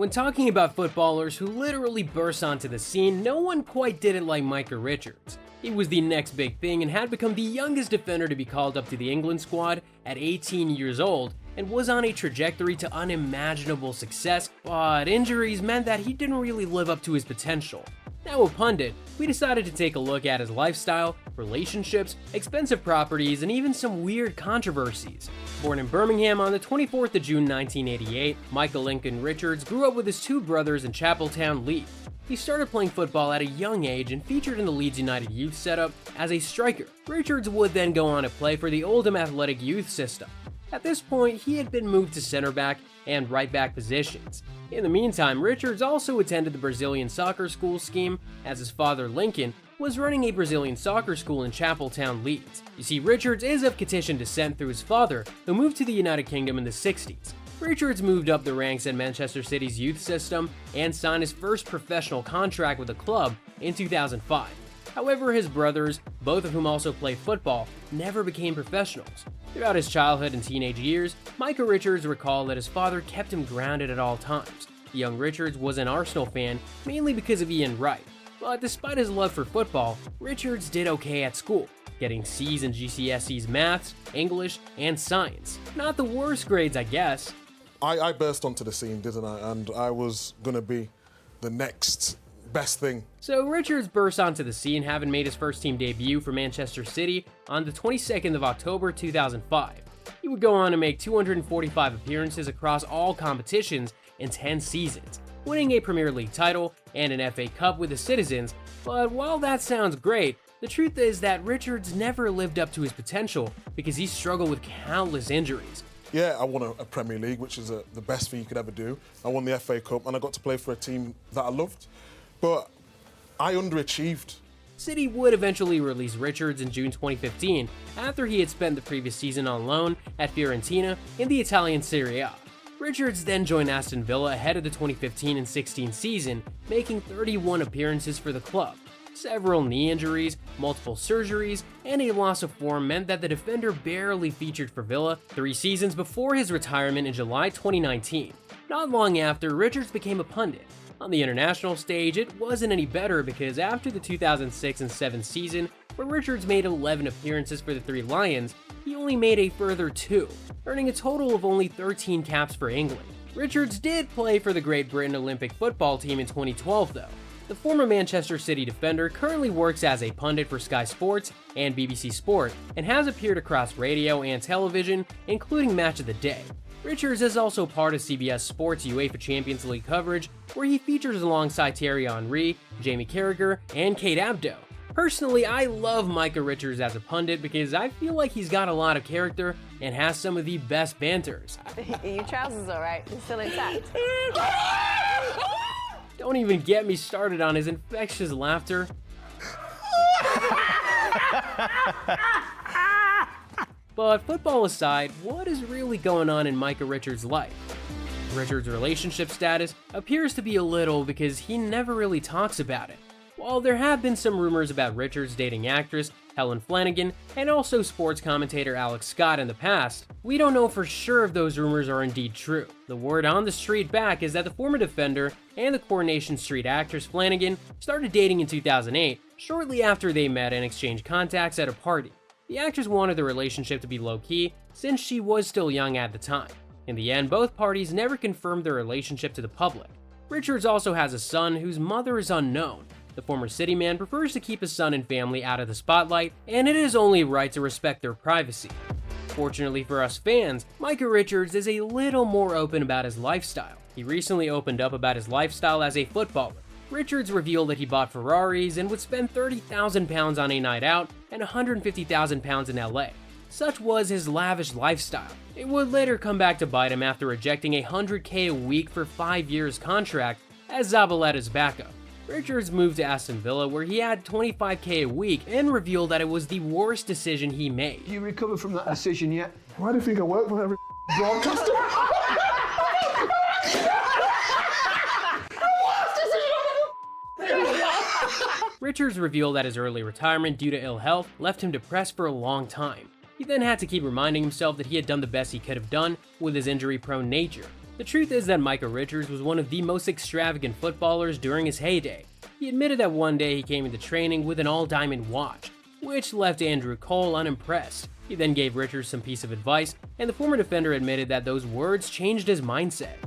When talking about footballers who literally burst onto the scene, no one quite did it like Micah Richards. He was the next big thing and had become the youngest defender to be called up to the England squad at 18 years old, and was on a trajectory to unimaginable success, but injuries meant that he didn't really live up to his potential. Now a pundit, we decided to take a look at his lifestyle, relationships, expensive properties, and even some weird controversies. Born in Birmingham on the 24th of June 1988, Micah Lincoln Richards grew up with his two brothers in Chapeltown, Leeds. He started playing football at a young age and featured in the Leeds United youth setup as a striker. Richards would then go on to play for the Oldham Athletic youth system. At this point, he had been moved to center back and right back positions. In the meantime, Richards also attended the Brazilian soccer school scheme, as his father Lincoln was running a Brazilian soccer school in Chapeltown, Leeds. You see, Richards is of Caucasian descent through his father, who moved to the United Kingdom in the 60s. Richards moved up the ranks at Manchester City's youth system and signed his first professional contract with the club in 2005. However, his brothers, both of whom also play football, never became professionals. Throughout his childhood and teenage years, Micah Richards recalled that his father kept him grounded at all times. The young Richards was an Arsenal fan, mainly because of Ian Wright. But despite his love for football, Richards did okay at school, getting C's in GCSE's maths, English, and science. Not the worst grades, I guess. I burst onto the scene, didn't I? And I was gonna be the next best thing. So Richards burst onto the scene, having made his first team debut for Manchester City on the 22nd of October 2005. He would go on to make 245 appearances across all competitions in 10 seasons, winning a Premier League title and an FA Cup with the Citizens. But while that sounds great, the truth is that Richards never lived up to his potential because he struggled with countless injuries. Yeah, I won a Premier League, which is the best thing you could ever do. I won the FA Cup and I got to play for a team that I loved. But I underachieved. City would eventually release Richards in June 2015 after he had spent the previous season on loan at Fiorentina in the Italian Serie A. Richards then joined Aston Villa ahead of the 2015 and 16 season, making 31 appearances for the club. Several knee injuries, multiple surgeries, and a loss of form meant that the defender barely featured for Villa 3 seasons before his retirement in July 2019. Not long after, Richards became a pundit. On the international stage, it wasn't any better because after the 2006 and 7 season, where Richards made 11 appearances for the Three Lions, he only made a further 2, earning a total of only 13 caps for England. Richards did play for the Great Britain Olympic football team in 2012 though. The former Manchester City defender currently works as a pundit for Sky Sports and BBC Sport and has appeared across radio and television, including Match of the Day. Richards is also part of CBS Sports UEFA Champions League coverage, where he features alongside Thierry Henry, Jamie Carragher, and Kate Abdo. Personally, I love Micah Richards as a pundit because I feel like he's got a lot of character and has some of the best banters. Your trousers alright? They're still intact? Don't even get me started on his infectious laughter. But football aside, what is really going on in Micah Richards' life? Richards' relationship status appears to be a little because he never really talks about it. While there have been some rumors about Richards dating actress Helen Flanagan and also sports commentator Alex Scott in the past, we don't know for sure if those rumors are indeed true. The word on the street back is that the former defender and the Coronation Street actress Flanagan started dating in 2008, shortly after they met and exchanged contacts at a party. The actress wanted the relationship to be low-key since she was still young at the time. In the end, both parties never confirmed their relationship to the public. Richards also has a son whose mother is unknown. The former City man prefers to keep his son and family out of the spotlight, and it is only right to respect their privacy. Fortunately for us fans, Micah Richards is a little more open about his lifestyle. He recently opened up about his lifestyle as a footballer. Richards revealed that he bought Ferraris and would spend £30,000 on a night out and £150,000 in LA. Such was his lavish lifestyle. It would later come back to bite him after rejecting a $100K a week for 5 years contract as Zabaletta's backup. Richards moved to Aston Villa where he had $25K a week and revealed that it was the worst decision he made. You recovered from that decision yet? Why do you think I work for every broadcaster? Richards revealed that his early retirement due to ill health left him depressed for a long time. He then had to keep reminding himself that he had done the best he could have done with his injury-prone nature. The truth is that Micah Richards was one of the most extravagant footballers during his heyday. He admitted that one day he came into training with an all-diamond watch, which left Andrew Cole unimpressed. He then gave Richards some piece of advice, and the former defender admitted that those words changed his mindset.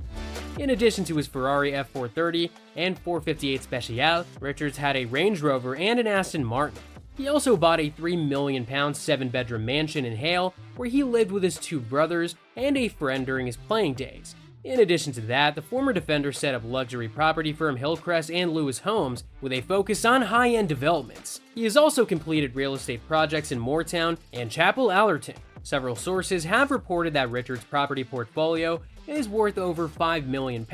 In addition to his Ferrari F430 and 458 Speciale, Richards had a Range Rover and an Aston Martin. He also bought a £3 million 7-bedroom mansion in Hale, where he lived with his 2 brothers and a friend during his playing days. In addition to that, the former defender set up luxury property firm Hillcrest and Lewis Homes with a focus on high-end developments. He has also completed real estate projects in Moortown and Chapel Allerton. Several sources have reported that Richards' property portfolio is worth over £5 million,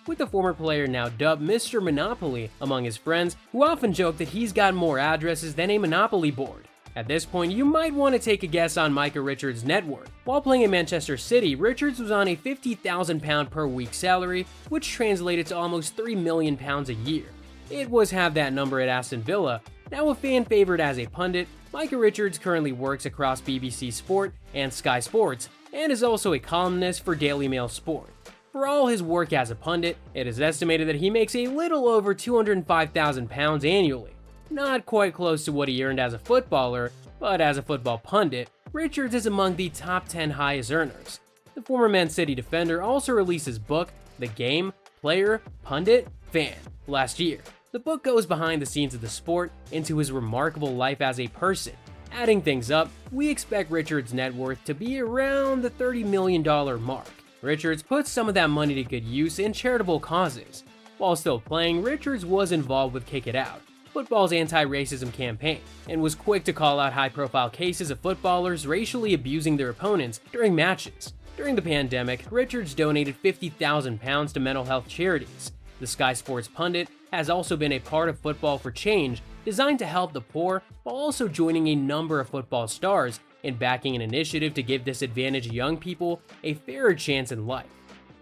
with the former player now dubbed Mr. Monopoly among his friends, who often joke that he's got more addresses than a Monopoly board. At this point, you might want to take a guess on Micah Richards' net worth. While playing in Manchester City, Richards was on a £50,000 per week salary, which translated to almost £3 million a year. It was half that number at Aston Villa. Now a fan favorite as a pundit, Micah Richards currently works across BBC Sport and Sky Sports, and is also a columnist for Daily Mail Sport. For all his work as a pundit, it is estimated that he makes a little over £205,000 annually. Not quite close to what he earned as a footballer, but as a football pundit, Richards is among the top 10 highest earners. The former Man City defender also released his book, The Game, Player, Pundit, Fan, last year. The book goes behind the scenes of the sport into his remarkable life as a person. Adding things up, we expect Richards' net worth to be around the $30 million mark. Richards puts some of that money to good use in charitable causes. While still playing, Richards was involved with Kick It Out, football's anti-racism campaign, and was quick to call out high-profile cases of footballers racially abusing their opponents during matches. During the pandemic, Richards donated £50,000 to mental health charities. The Sky Sports pundit has also been a part of Football for Change, designed to help the poor, while also joining a number of football stars in backing an initiative to give disadvantaged young people a fairer chance in life.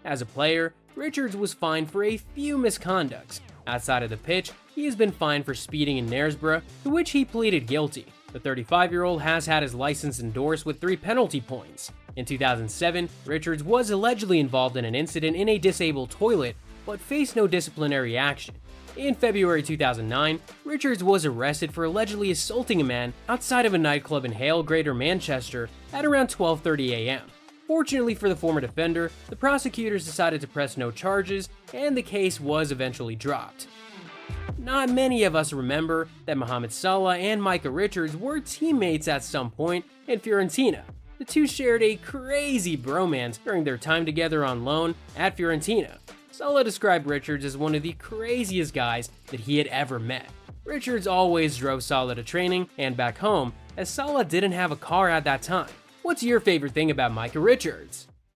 As a player, Richards was fined for a few misconducts. Outside of the pitch, he has been fined for speeding in Knaresborough, to which he pleaded guilty. The 35-year-old has had his license endorsed with 3 penalty points. In 2007, Richards was allegedly involved in an incident in a disabled toilet, but faced no disciplinary action. In February 2009, Richards was arrested for allegedly assaulting a man outside of a nightclub in Hale, Greater Manchester, at around 12:30 a.m. Fortunately for the former defender, the prosecutors decided to press no charges, and the case was eventually dropped. Not many of us remember that Mohamed Salah and Micah Richards were teammates at some point in Fiorentina. The two shared a crazy bromance during their time together on loan at Fiorentina. Salah described Richards as one of the craziest guys that he had ever met. Richards always drove Salah to training and back home, as Salah didn't have a car at that time. What's your favorite thing about Micah Richards?